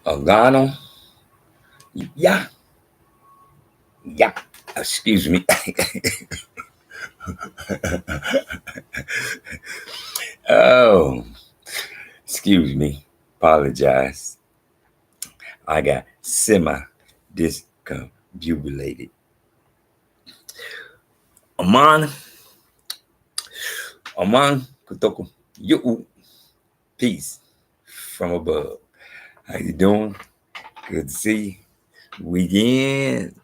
Organo. Yeah. Yeah. Excuse me. Oh, excuse me. Apologize. I got semi discombobulated. Aman, Aman, Kutoko, you, peace from above. How you doing? Good to see you. Weekend,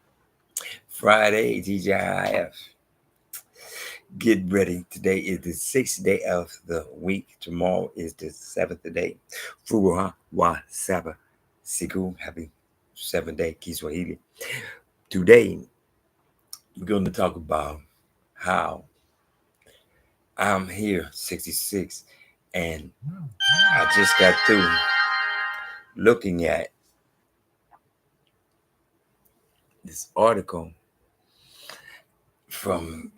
Friday, TGIF. Get ready. Today is the sixth day of the week. Tomorrow is the seventh day. Furuha wa Saba Siku. Happy 7th day Kiswahili. Today, we're going to talk about how I'm here, 66, and I just got through looking at this article from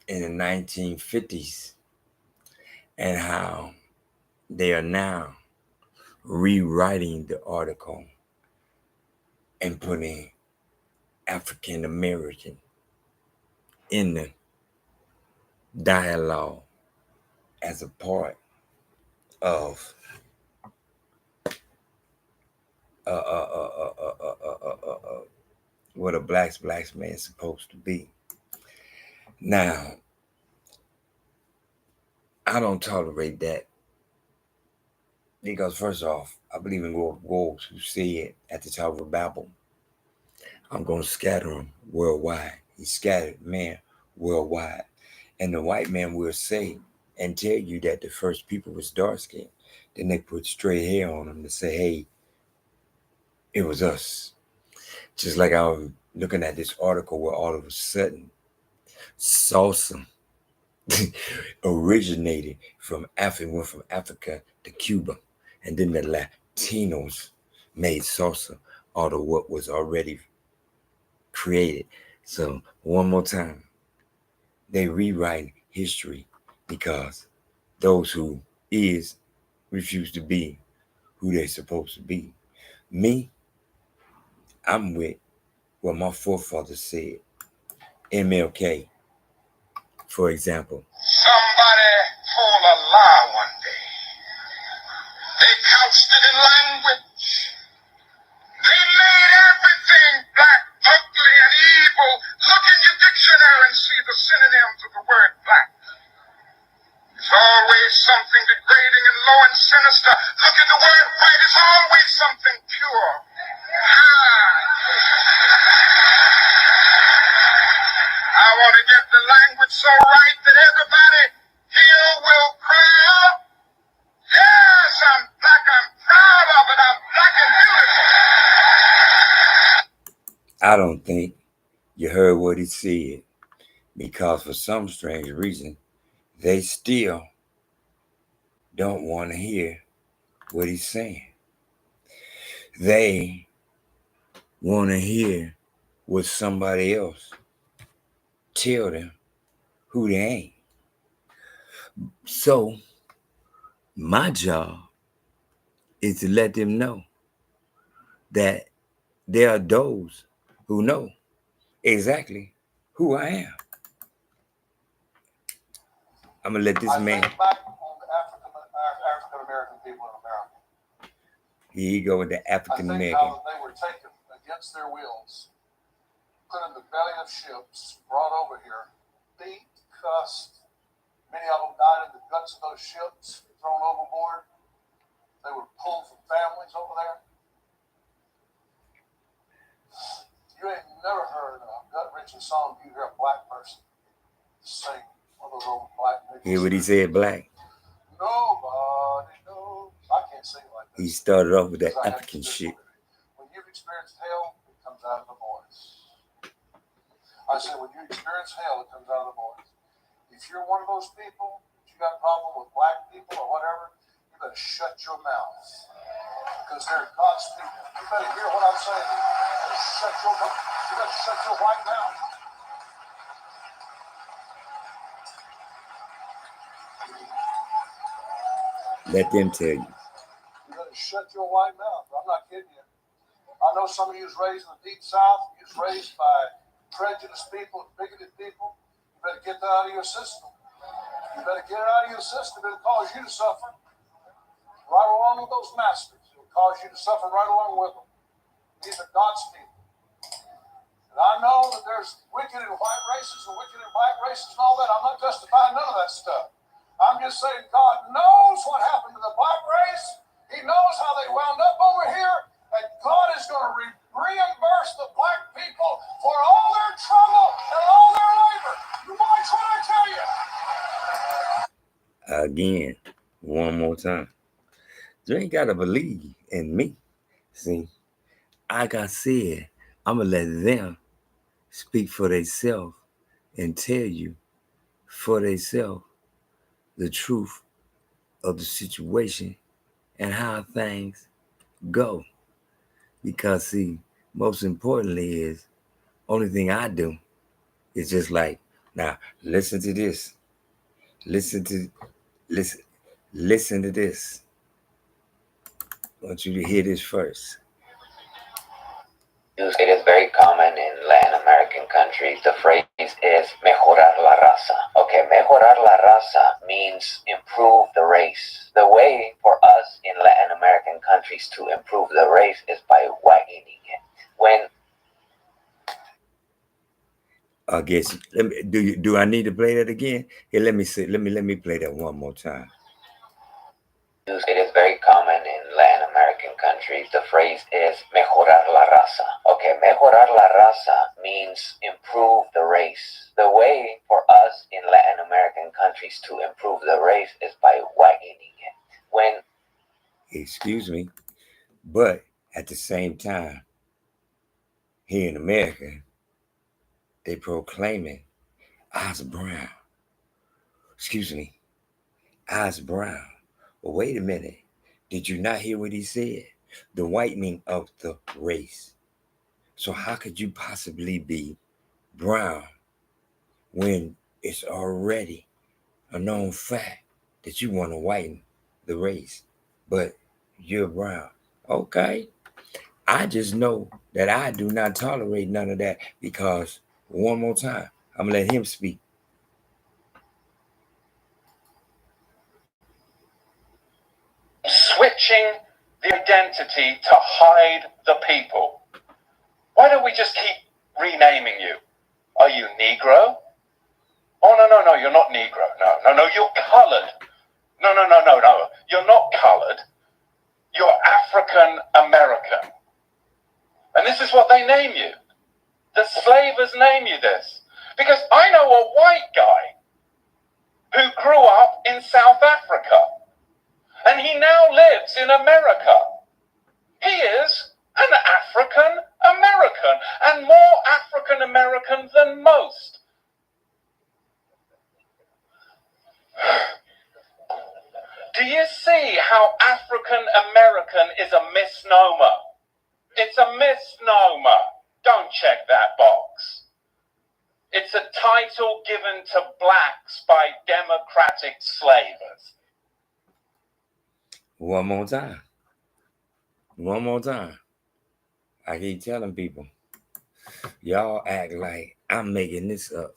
in the 1950s and how they are now rewriting the article and putting African American in the dialogue as a part of what a black man is supposed to be. Now, I don't tolerate that because first off, I believe in Wolves who said at the top of Babel, I'm going to scatter them worldwide. He scattered man worldwide. And the white man will say and tell you that the first people was dark skinned. Then they put straight hair on them to say, hey, it was us. Just like I was looking at this article where all of a sudden salsa originated from Africa, went from Africa to Cuba. And then the Latinos made salsa out of what was already created. So one more time, they rewrite history because those who is refuse to be who they supposed to be. Me, I'm with what my forefathers said. MLK, for example. Somebody told a lie one day. They couched it in language. They made everything black, ugly, and evil. Look in your dictionary and see the synonyms of the word black. It's always something degrading and low and sinister. Look at the word white. It's always something pure. I want to get the language so right that everybody here will cry out, yes, I'm black, I'm proud of it, I'm black and beautiful. I don't think you heard what he said because for some strange reason, they still don't want to hear what he's saying. They want to hear what somebody else tell them who they ain't. So my job is to let them know that there are those who know exactly who I am. I'm gonna let this man. Back on the African American people in America. Here you go with the African American. How they were taken against their wills, put in the belly of ships, brought over here, beat, cussed. Many of them died in the guts of those ships, thrown overboard. They were pulled from families over there. You ain't never heard a gut-wrenching song. You hear a black person sing one of those old black niggas. Hear what he said, black? Nobody knows. I can't sing like that. He started off with that African shit. When you've experienced hell, it comes out of the voice. I said, when you experience hell, it comes out of the voice. If you're one of those people, if you got a problem with black people or whatever, you better shut your mouth. Because they're God's people. You better hear what I'm saying. You better shut your mouth. You better shut your white mouth. Let them tell you. You better shut your white mouth. I'm not kidding you. I know some of you was raised in the deep south. You was raised by prejudiced people, bigoted people. You better get that out of your system. You better get it out of your system. It'll cause you to suffer right along with those masters. It'll cause you to suffer right along with them. These are God's people. And I know that there's wicked and white races and wicked and black races and all that. I'm not justifying none of that stuff. I'm just saying God knows what happened to the black race. He knows how they wound up over here. And God is going to reimburse the black people for all their trouble and all their labor. You watch what I tell you. Again, one more time. You ain't got to believe in me. See, like I said, I'm going to let them speak for themselves and tell you for themselves the truth of the situation and how things go. Because, see, most importantly is only thing I do is just like, now, listen to this. Listen to this. I want you to hear this first. It is very common in Latin American countries. The phrase is mejorar la raza. Okay, mejorar la raza means improve the race. The way for us in Latin American countries to improve the race is by whitening it. When I guess do I need to play that again? Here, let me play that one more time. It is very common in Latin American countries. The phrase is mejorar la raza. Okay, mejorar la raza means improve the race. The way for us in Latin American countries to improve the race is by whitening it. Excuse me, but at the same time, here in America, they proclaiming I's brown. Excuse me, I's brown. Well, wait a minute. Did you not hear what he said? The whitening of the race. So how could you possibly be brown when it's already a known fact that you want to whiten the race, but you're brown? Okay. I just know that I do not tolerate none of that because, one more time, I'm going to let him speak. Switching the identity to hide the people. Why don't we just keep renaming you? Are you Negro? Oh, no, you're not Negro. No, you're colored. No, you're not colored. You're African American. And this is what they name you. The slavers name you this. Because I know a white guy who grew up in South Africa. And he now lives in America. He is an African American and more African American than most. Do you see how African American is a misnomer? It's a misnomer. Don't check that box. It's a title given to blacks by democratic slavers. One more time. I keep telling people, y'all act like I'm making this up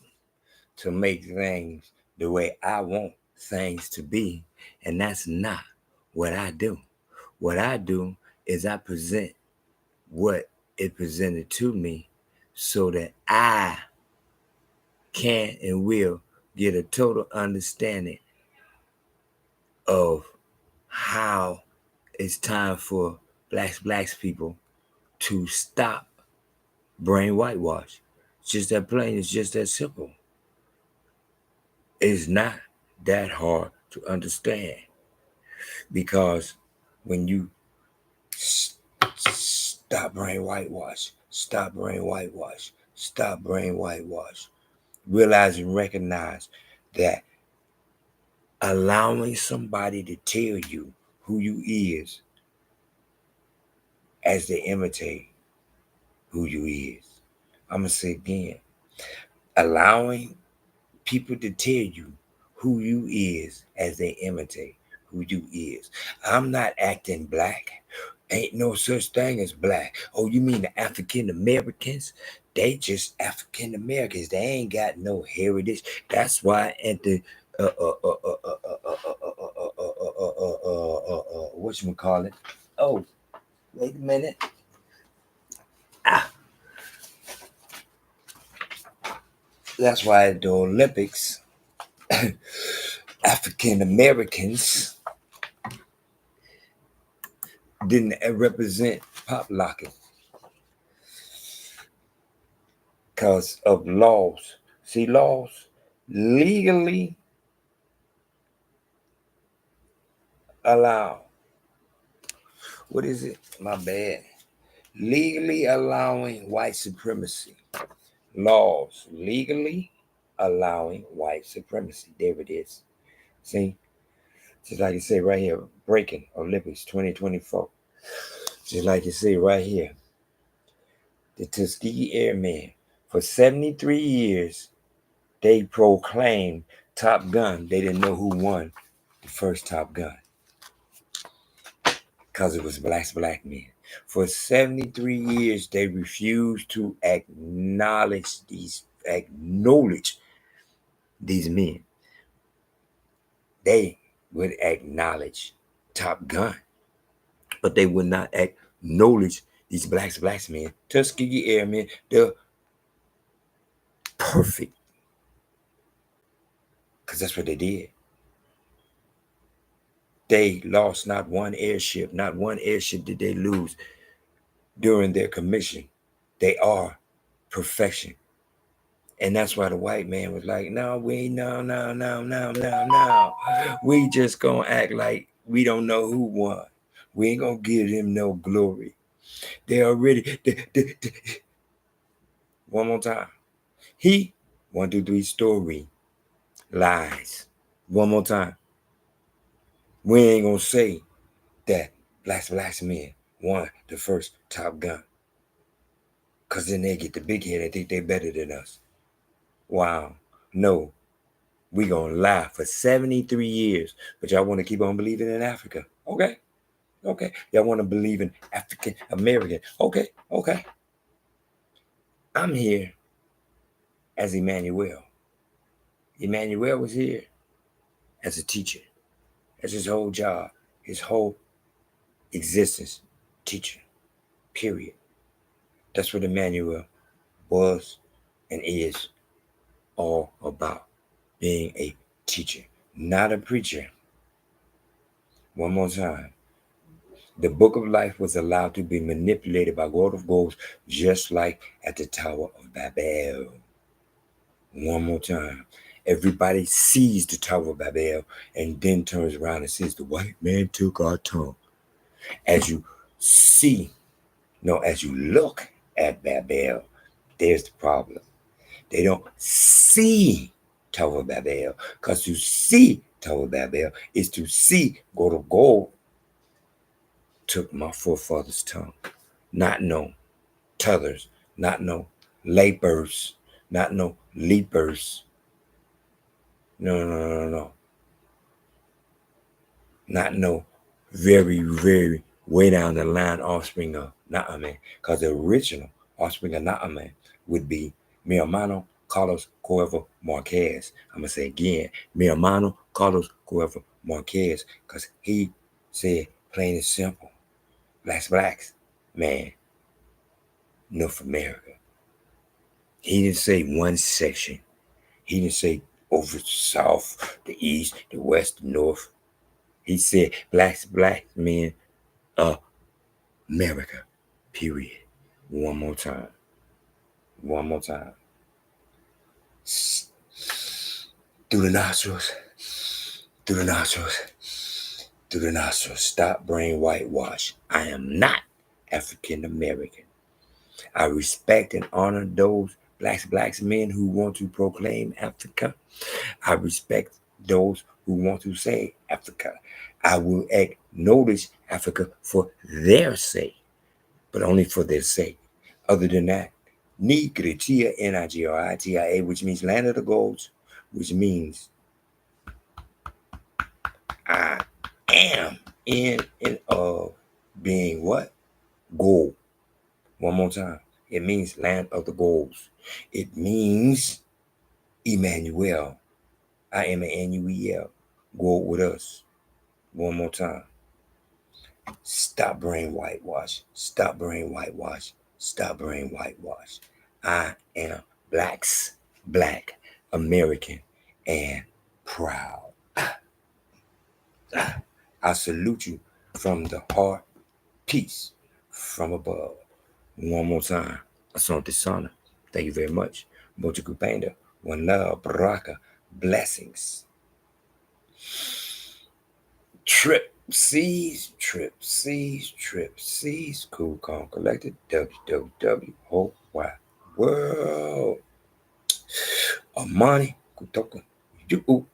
to make things the way I want things to be. And that's not what I do. What I do is I present what it presented to me so that I can and will get a total understanding of how it's time for blacks people to stop brain whitewash. It's just that plain, it's just that simple. It's not that hard to understand because when you stop brain whitewash, realize and recognize that allowing somebody to tell you who you is as they imitate who you is. I'm going to say again, allowing people to tell you who you is as they imitate who you is. I'm not acting black. Ain't no such thing as black. Oh, you mean the African Americans? They just African Americans. They ain't got no heritage. That's why at the what you call it? Oh, wait a minute. Ah, that's why at the Olympics, African Americans didn't represent pop locking because of laws. See, laws legally allow. What is it? My bad. Legally allowing white supremacy. Laws legally allowing white supremacy. There it is. See, just like you say right here, breaking Olympics 2024. Just like you say right here, the Tuskegee Airmen for 73 years they proclaimed Top Gun. They didn't know who won the first Top Gun because it was black men. For 73 years, they refused to acknowledge these men. They would acknowledge Top Gun, but they would not acknowledge these black men. Tuskegee Airmen, they're perfect because that's what they did. They lost not one airship did they lose during their commission. They are perfection. And that's why the white man was like, no, we just gonna act like we don't know who won. We ain't gonna give them no glory. They already, one more time. He, 1, 2, 3, story, lies. One more time. We ain't gonna say that black men won the first Top Gun. Because then they get the big head and think they better than us. Wow. No. We gonna lie for 73 years. But y'all want to keep on believing in Africa. Okay. Y'all want to believe in African American. Okay. I'm here as Emmanuel. Emmanuel was here as a teacher. That's his whole job. His whole existence. Teacher. Period. That's what Emmanuel was and is all about. Being a teacher, not a preacher. One more time. The book of life was allowed to be manipulated by God of Gold, just like at the Tower of Babel. One more time. Everybody sees the Tower of Babel and then turns around and says, the white man took our tongue. As you look at Babel, there's the problem. They don't see Tower of Babel, because to see Tower of Babel is to see God of Gold took my forefathers' tongue. Not no tethers, not no lapers, not no leapers. No. Not no very, very way down the line offspring of Naaman. Because the original offspring of Naaman would be mi hermano Carlos Cuervo Marquez. I'm going to say again, mi hermano Carlos Cuervo Marquez. Because he said, plain and simple, blacks, man, North America. He didn't say one section. He didn't say over the south, the east, the west, the north. He said black men of America, period. One more time. Through the nostrils. Stop brain whitewash. I am not African American. I respect and honor those black men who want to proclaim Africa. I respect those who want to say Africa. I will acknowledge Africa for their sake, but only for their sake. Other than that, Nigritia Nigritiia, which means land of the gods, which means I am in and of being what? Gold. One more time. It means land of the goals. It means Emmanuel. I am an N-U-E-L. Go with us. One more time. Stop brain whitewash. Stop brain whitewash. Stop brain whitewash. I am black, American, and proud. I salute you from the heart. Peace from above. One more time. Asante sana. Thank you very much. Mucho kupenda. One love. Baraka. Blessings. Trip C's, Cool, calm, collected, WWW, whole wide world. Amani, kutoka, you,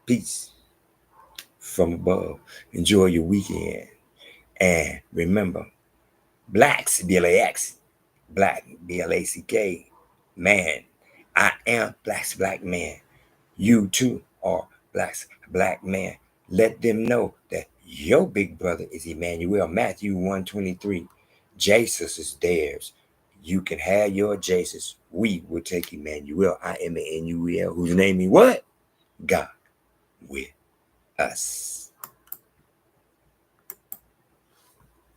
peace from above. Enjoy your weekend. And remember, blacks, B-L-A-X, black, B-L-A-C-K, man. I am black man. You too are black man. Let them know that your big brother is Emmanuel. Matthew 1:23. Jesus is theirs. You can have your Jesus. We will take Emmanuel. I am an N-U-E-L, whose name is what? God with us.